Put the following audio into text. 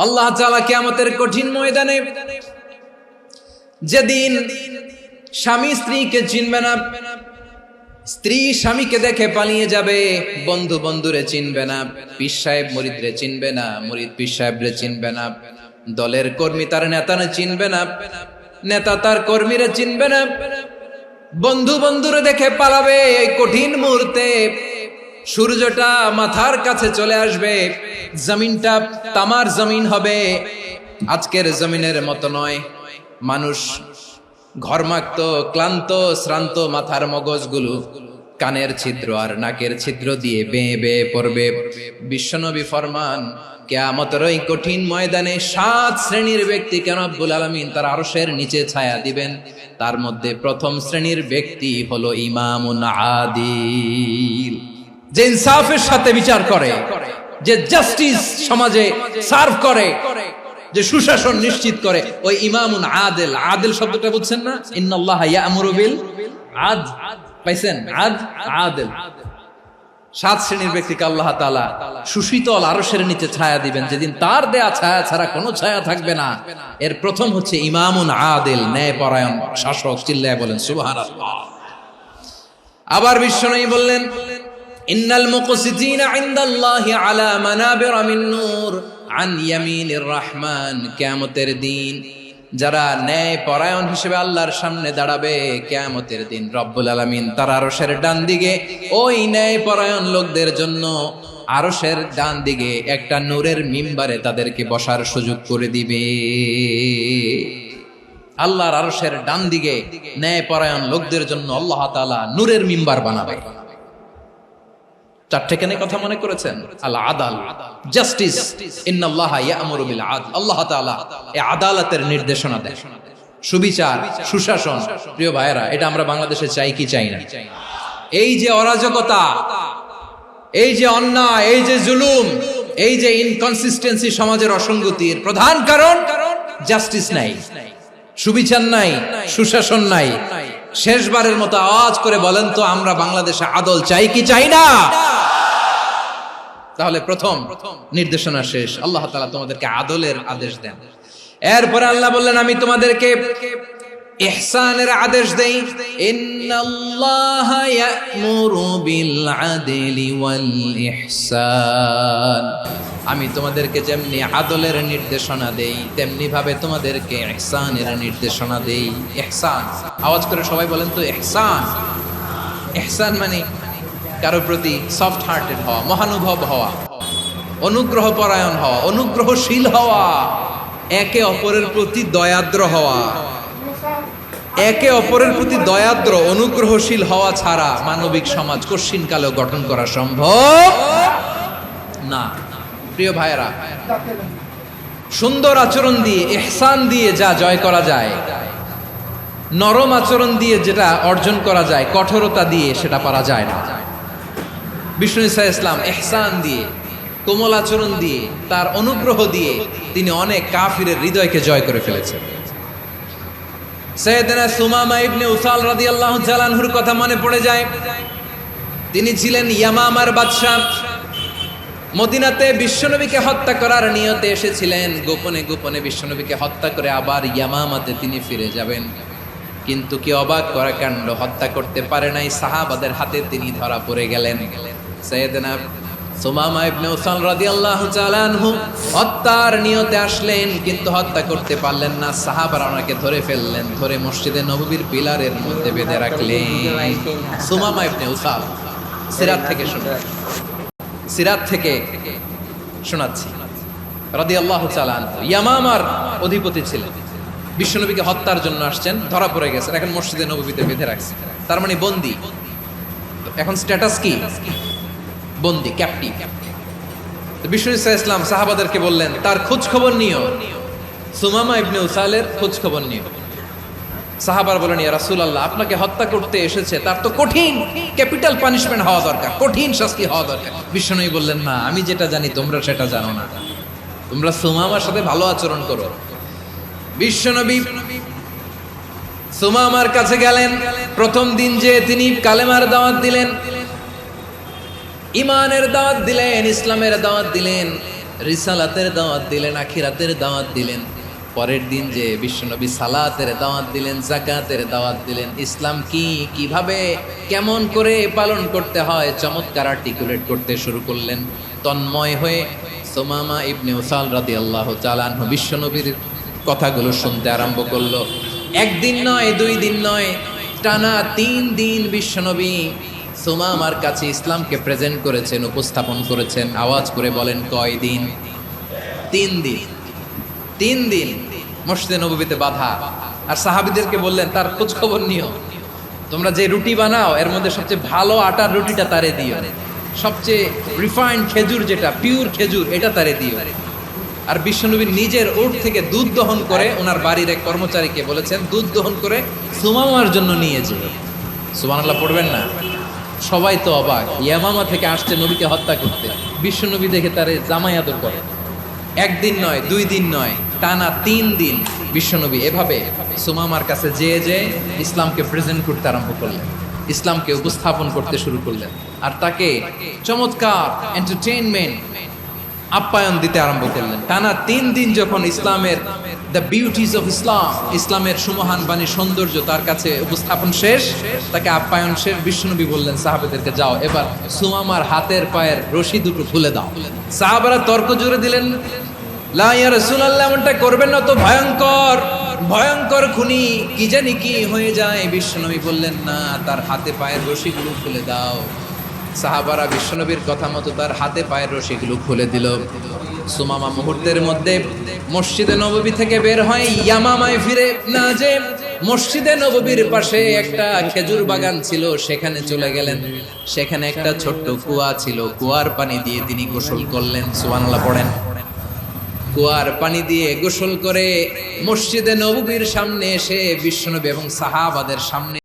আল্লাহ তাআলা কিয়ামতের কঠিন ময়দানে যেদিন স্বামী স্ত্রীকে চিনবে না, স্ত্রী স্বামীকে দেখে পালিয়ে যাবে, বন্ধু বন্ধুরে চিনবে না, পীর সাহেব মুরিদরে চিনবে না, মুরিদ পীর সাহেবরে চিনবে না, দলের কর্মী তার নেতারে চিনবে না, নেতা তার কর্মীরে চিনবে না, বন্ধু বন্ধুরে দেখে পালাবে। এই কঠিন মুহূর্তে সূর্যটা মাথার কাছে চলে আসবে, জমিনটা তামার জমিন হবে, আজকের জমিনের মতো নয়। মানুষ ঘর্মাক্ত, ক্লান্ত, শ্রান্ত মাথার মগজগুলো কানের ছিদ্র আর নাকের ছিদ্র দিয়ে বেয়ে বেয়ে পড়বে। বিশ্বনবী ফরমান, কিয়ামতের ওই কঠিন ময়দানে 7 শ্রেণীর ব্যক্তিকে রব্বুল আলামিন তার আরশের নিচে ছায়া দিবেন। তার মধ্যে প্রথম শ্রেণীর ব্যক্তি হলো ইমামুন আদিল, যে ইনসাফের সাথে বিচার করে, যে জাস্টিস সমাজে সার্ভ করে, যে সুশাসন নিশ্চিত করে, ওই ইমামুন আদিল। আদিল শব্দটা বুঝছেন না? ইন্নাল্লাহা ইয়া'মুরু বিল আদল, পাইছেন? আদিল। 7 শ্রেণীর ব্যক্তিকে আল্লাহ তাআলা সুশীতল আরশের নিচে ছায়া দিবেন, যেদিন তার দেয়া ছায়া ছাড়া কোনো ছায়া থাকবে না। এর প্রথম হচ্ছে ইমামুন আদিল, ন্যায়পরায়ণ শাসক। চিল্লায় বলেন সুবহানাল্লাহ। আবার বিশ্বনবী বললেন, ইন্নাল মুকসিতিনা ইনদাল্লাহি আলা মানাবিরা মিন নূর আন ইয়ামিনির রহমান। কিয়ামতের দিন যারা ন্যায় পরায়ণ হিসেবে আল্লাহর সামনে দাঁড়াবে, কিয়ামতের দিন রব্বুল আলামিন তার আরশের ডান দিকে ওই ন্যায় পরায়ণ লোকদের জন্য আরশের ডান দিকে একটা নূরের মিম্বারে তাদেরকে বসার সুযোগ করে দিবে। আল্লাহর আরশের ডান দিকে ন্যায় পরায়ণ লোকদের জন্য আল্লাহ তাআলা নূরের মিম্বার বানাবে। 4টে কেন কথা মনে করেছেন? আল আদাল, জাস্টিস। ইন্নাল্লাহা ইয়া'মুরু বিল আদল। আল্লাহ তাআলা এই আদালতের নির্দেশনা দেন, সুবিচার, সুশাসন। প্রিয় ভাইয়েরা, এটা আমরা বাংলাদেশে চাই কি চাই না? এই যে অরাজকতা, এই যে অন্যায়, এই যে জুলুম, এই যে ইনকনসিস্টেন্সি সমাজের অসঙ্গতির প্রধান কারণ জাস্টিস নাই, সুবিচার নাই, সুশাসন নাই। শেষবারের মতো আওয়াজ করে বলেন তো, আমরা বাংলাদেশে আদল চাই কি চাই না? তাহলে প্রথম নির্দেশনা শেষ। আল্লাহ তাআলা তোমাদেরকে আদলের আদেশ দেন। এরপরে আল্লাহ বললেন, আমি তোমাদেরকে ইহসানের আদেশ দেই। ইন্নাল্লাহা ইয়া'মুরু বিল আদলি ওয়াল ইহসান। আমি তোমাদেরকে যেমনি আদলের নির্দেশনা দেই, তেমনি ভাবে তোমাদেরকে ইহসানের নির্দেশনা দেই। ইহসান, আওয়াজ করে সবাই বলেন তো ইহসান। ইহসান মানে কারো প্রতি সফট হার্টেড হওয়া, মহানুভব হওয়া, অনুগ্রহ পরায়ণ হওয়া, অনুগ্রহশীল হওয়া, একে অপরের প্রতি দয়াদ্র হওয়া। একে অপরের প্রতি দয়াদ্র, অনুগ্রহশীল হওয়া ছাড়া মানবিক সমাজ কশিনকালেও গঠন করা সম্ভব না। প্রিয় ভাইয়েরা, সুন্দর আচরণ দিয়ে, ইহসান দিয়ে যা জয় করা যায়, নরম আচরণ দিয়ে যেটা অর্জন করা যায়, কঠোরতা দিয়ে সেটা পারা যায় না। বিষ্ণু ঈসা ইসলাম ইহসান দিয়ে, কোমল আচরণ দিয়ে, তার অনুগ্রহ দিয়ে তিনি অনেক কাফিরের হৃদয়কে জয় করে ফেলেছেন। সাইয়েদনা সুমামা ইবনে উসাল রাদিয়াল্লাহু তাআলা আনহুর কথা মনে পড়ে যায়। তিনি ছিলেন ইয়ামামার বাদশা। মদিনাতে বিশ্বনবীকে হত্যা করার নিয়তে এসেছিলেন, গোপনে গোপনে বিশ্বনবীকে হত্যা করে আবার ইয়ামামাতে তিনি ফিরে যাবেন। কিন্তু কি অবাক করা কাণ্ড, হত্যা করতে পারে নাই, সাহাবাদের হাতে তিনি ধরা পড়ে গেলেন। সাইয়েদনা সুমামা ইবনে উসাল রাদিয়াল্লাহু তাআলা আনহু হত্যার নিয়তে আসলেন, কিন্তু হত্যা করতে পারলেন না। সাহাবারা ওনাকে ধরে ফেললেন, ধরে মসজিদে নববীর পিলারের মধ্যে বেঁধে রাখলেন। সুমামা ইবনে উসাল, সিরাত থেকে শোনাচ্ছি রাদিয়াল্লাহু তাআলা আনহু ইয়ামামার অধিপতি ছিলেন। বিশ্বনবীকে হত্যার জন্য আসছেন, ধরা পড়ে গেছেন, এখন মসজিদে নববীতে বেঁধে রাখছে। তার মানে বন্দী। এখন স্ট্যাটাস কি? বন্দী, ক্যাপ্টিভ। তো বিষ্ণু ঈসা ইসলাম সাহাবাদেরকে বললেন, তার খোঁজ খবর নিও, সুমামা ইবনে উসালের খোঁজ খবর নিও। সাহাবার বলেন, ইয়া রাসূলুল্লাহ, আপনাকে হত্যা করতে এসেছে, তার তো কঠিন ক্যাপিটাল পানিশমেন্ট হওয়া দরকার, কঠিন শাস্তি হওয়া দরকার। বিশ্বনবী বললেন, না, আমি যেটা জানি তোমরা সেটা জানো না, তোমরা সুমামার সাথে ভালো আচরণ করো। বিশ্বনবী সুমামার কাছে গেলেন। প্রথম দিন যে তিনি কালেমার দাওয়াত দিলেন, ইমানের দাওয়াত দিলেন, ইসলামের দাওয়াত দিলেন, রিসালাতের দাওয়াত দিলেন, আখিরাতের দাওয়াত দিলেন। পরের দিন যে বিশ্বনবী সালাতের দাওয়াত দিলেন, যাকাতের দাওয়াত দিলেন, ইসলাম কি, কিভাবে, কেমন করে পালন করতে হয় চমৎকার আর্টিকুলেট করতে শুরু করলেন। তন্ময় হয়ে সুমামা ইবনে উসাল রাদিয়াল্লাহু তাআলা আনহু বিশ্বনবীর কথাগুলো শুনতে আরম্ভ করলো। একদিন নয়, 2 দিন নয়, টানা 3 দিন বিশ্বনবী সুমামার কাছে ইসলামকে প্রেজেন্ট করেছেন, উপস্থাপন করেছেন। আওয়াজ করে বলেন, কয় দিন? 3 দিন। 3 দিন মসজিদে নববীতে বাধা। আর সাহাবীদেরকে বললেন, তার খোঁজ খবর নিও, তোমরা যে রুটি বানাও এর মধ্যে সবচেয়ে ভালো আটার রুটিটা তারে দিও, সবচেয়ে রিফাইন্ড খেজুর, যেটা পিওর খেজুর, এটা তারে দিও। আর বিশ্বনবী নিজের উট থেকে দুধ দহন করে ওনার বাড়ির এক কর্মচারীকে বলেছেন, দুধ দহন করে সুমামার জন্য নিয়ে যেও। সুবহানাল্লাহ পড়বেন না? সবাই তো অবাক, ইয়ামামা থেকে আসছে নবীকে হত্যা করতে, বিশ্বনবী দেখে তারে জামাই আদর করে। 1 দিন নয়, 2 দিন নয়, টানা 3 দিন বিশ্বনবী এভাবে সুমামার কাছে যেয়ে ইসলামকে প্রেজেন্ট করতে আরম্ভ করলেন, ইসলামকে উপস্থাপন করতে শুরু করলেন। আর তাকে চমৎকার এন্টারটেইনমেন্ট, আপ্যায়ন দিতে আরম্ভ করলেন। টানা 3 দিন যখন ইসলামের দ্য বিউটিজ অফ ইসলাম, ইসলামের সুমহান বাণী, সৌন্দর্য তার কাছে উপস্থাপন শেষ, তাকে আপ্যায়ন শেষ, বিশ্বনবী বললেন সাহাবাদেরকে, যাও এবার সুমামার হাতের পায়ের রশি দুটো খুলে দাও। সাহাবারা তর্ক জুড়ে দিলেন, লা ইয়া রাসূলুল্লাহ, এমনটা করবেন না, তো ভয়ঙ্কর, ভয়ঙ্কর খুনি, কি জানি কি হয়ে যায়। বিশ্বনবী বললেন, না, তার হাতে পায়ের রশিগুলো খুলে দাও। সাহাবারা বিশ্বনবীর কথা মতো তার হাতে পায়ের রশিগুলো খুলে দিল। সুমামা মুহূর্তের মধ্যে মসজিদে নববী থেকে বের হয়, ইয়ামামায় ফিরে না যে মসজিদে নববীর পাশে একটা খেজুর বাগান ছিল, সেখানে চলে গেলেন। সেখানে একটা ছোট্ট কুয়া ছিল, কুয়ার পানি দিয়ে তিনি গোসল করলেন। সুবহানাল্লাহ পড়েন। কুয়ার পানি দিয়ে গোসল করে মসজিদে নববীর সামনে এসে বিশ্বনবী এবং সাহাবাদের সামনে